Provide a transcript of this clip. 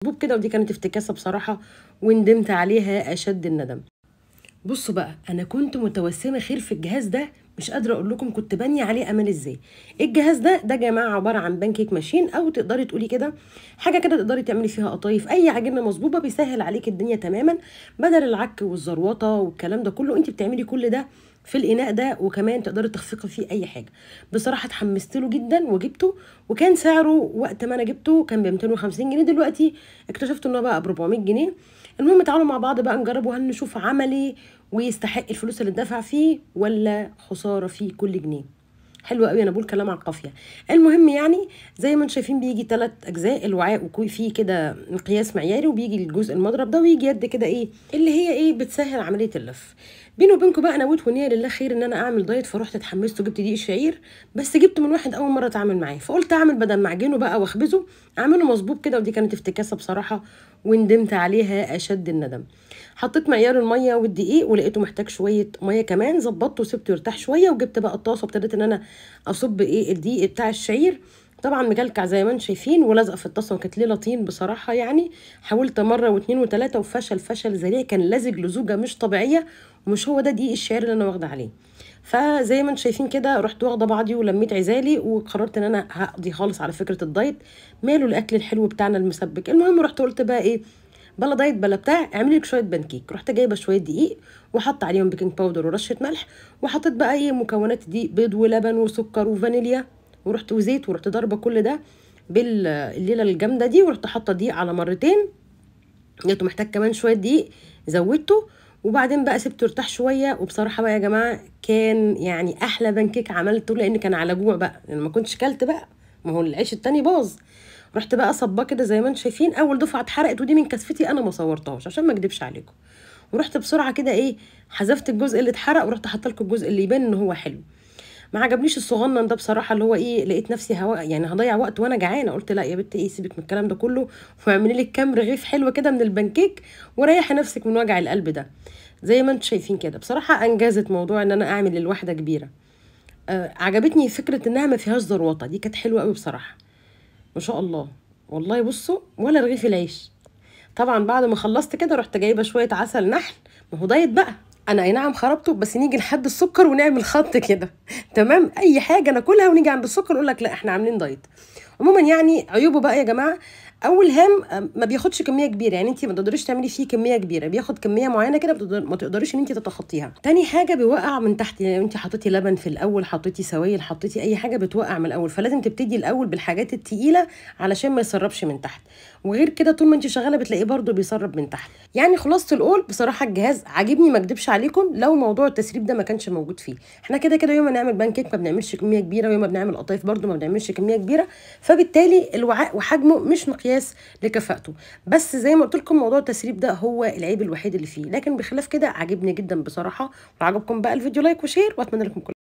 مظبوط كده، ودي كانت افتكاسة بصراحة وندمت عليها أشد الندم. بصوا بقى، أنا كنت متوسمة خير في الجهاز ده، مش قادرة أقول لكم كنت بانية عليه أمل إزاي. الجهاز ده يا جماعة عبارة عن بانكيك ماشين، أو تقدري تقولي كده حاجة كده تقدري تعملي فيها قطايف، أي عجينة مظبوطة بيسهل عليك الدنيا تماما. بدل العك والزروطة والكلام ده كله، أنت بتعملي كل ده في الإناء ده، وكمان تقدري تخفقي فيه أي حاجة. بصراحة اتحمست له جدا وجبته، وكان سعره وقت ما أنا جبته كان ب 250 جنيه، دلوقتي اكتشفت إنه بقى ب 400 جنيه. المهم تعالوا مع بعض بقى نجرب، وهل نشوف عملي ويستحق الفلوس اللي اتدفع فيه ولا خساره فيه كل جنيه. حلو قوي، انا بقول كلام على القافيه. المهم يعني زي ما انتم شايفين بيجي 3 اجزاء، الوعاء وكوي فيه كده مقياس معياري، وبيجي الجزء المضرب ده، ويجي يد كده ايه اللي هي ايه بتسهل عمليه اللف. بيني وبينكم بقى، انا نويت ونيه لله خير ان انا اعمل دايت، فرحت اتحمست وجبت دقيق الشعير، بس جبت من واحد اول مره اتعامل معاه، فقلت اعمل بدل ما اعجنه بقى واخبزه اعمله مظبوط كده، ودي كانت افتكاسه بصراحه وندمت عليها اشد الندم. حطيت معيار الميه والدقيق، ولقيته محتاج شويه ميه كمان، ظبطته وسبته يرتاح شويه، وجبت بقى الطاسه وابتديت ان انا اصب ايه الدقيق بتاع الشعير. طبعا مكلكع زي ما انتم شايفين ولازقه في الطاسه، وكانت ليله طين بصراحه يعني. حاولت مره واثنين وثلاثه وفشل فشل ذريع، كان لزج لزوجه مش طبيعيه، ومش هو ده دقيق الشعير اللي انا واخده عليه. فزي ما انتم شايفين كده، رحت واخده بعضي ولميت عزالي، وقررت ان انا هقضي خالص على فكره الدايت، ماله الاكل الحلو بتاعنا المسبك. المهم رحت قلت بقى ايه، بلا دايت بلا بتاع، اعملي لك شويه بانكيك. رحت جايبه شويه دقيق، وحط عليهم بيكنج باودر ورشه ملح، وحطيت بقى ايه مكونات دقيق، بيض ولبن وسكر وفانيليا، ورحت وزيت، ورحت ضاربه كل ده بالليله الجامده دي، ورحت حاطه دقيق على مرتين. لقيته محتاج كمان شويه دقيق، زودته، وبعدين بقى سبته يرتاح شويه. وبصراحه بقى يا جماعه كان يعني احلى بانكيك عملته، لان كان على جوع بقى، لان ما كنتش كلت بقى، ما هو العيش التاني باظ. رحت بقى صباه كده زي ما انتم شايفين، اول دفعه اتحرقت، ودي من كسفتي انا ما صورتهاش عشان ما اكدبش عليكم. ورحت بسرعه كده ايه، حذفت الجزء اللي اتحرق، ورحت حاطه لكم الجزء اللي يبان ان هو حلو. ما عجبنيش الصغنن ده بصراحه، اللي هو ايه، لقيت نفسي يعني هضيع وقت وانا جعانه، قلت لا يا بنت ايه، سيبك من الكلام ده كله، واعملي لك كام رغيف حلو كده من البانكيك، وريحي نفسك من وجع القلب ده. زي ما انتم شايفين كده، بصراحه انجزت موضوع ان انا اعمل الواحده كبيره. عجبتني فكره انها ما فيهاش زروطه، دي كانت حلوه قوي بصراحه، ما شاء الله. والله بصوا، ولا رغيف العيش. طبعا بعد ما خلصت كده، رحت جايبه شويه عسل نحل، ما هو دايت بقى. انا اي نعم خربته، بس نيجي لحد السكر ونعمل خط كده تمام، اي حاجه ناكلها ونيجي عند السكر نقول لك لا احنا عاملين دايت. عموما يعني عيوبه بقى يا جماعه، اول هام ما بياخدش كميه كبيره، يعني انت ما تقدريش تعملي فيه كميه كبيره، بياخد كميه معينه كده ما تقدريش ان انت تتخطيها. تاني حاجه بيوقع من تحت، يعني انت حطيتي لبن في الاول، حطيتي سوائل، حطيتي اي حاجه بتوقع من الاول، فلازم تبتدي الاول بالحاجات التقيله علشان ما يسربش من تحت. وغير كده طول ما انت شغاله بتلاقيه برده بيسرب من تحت. يعني خلاصه القول بصراحه الجهاز عاجبني، ما اكدبش عليكم، لو موضوع التسريب ده ما كانش موجود فيه. احنا كده كده يوم ما نعمل بانكيك ما بنعملش كميه كبيره، ويوم ما بنعمل قطايف برده ما بنعملش كميه كبيره، فبالتالي الوعاء وحجمه مش مقياس لكفاءته. بس زي ما قلت لكم، موضوع التسريب ده هو العيب الوحيد اللي فيه، لكن بخلاف كده عاجبني جدا بصراحه. وعجبكم بقى الفيديو لايك وشير، واتمنى لكم كل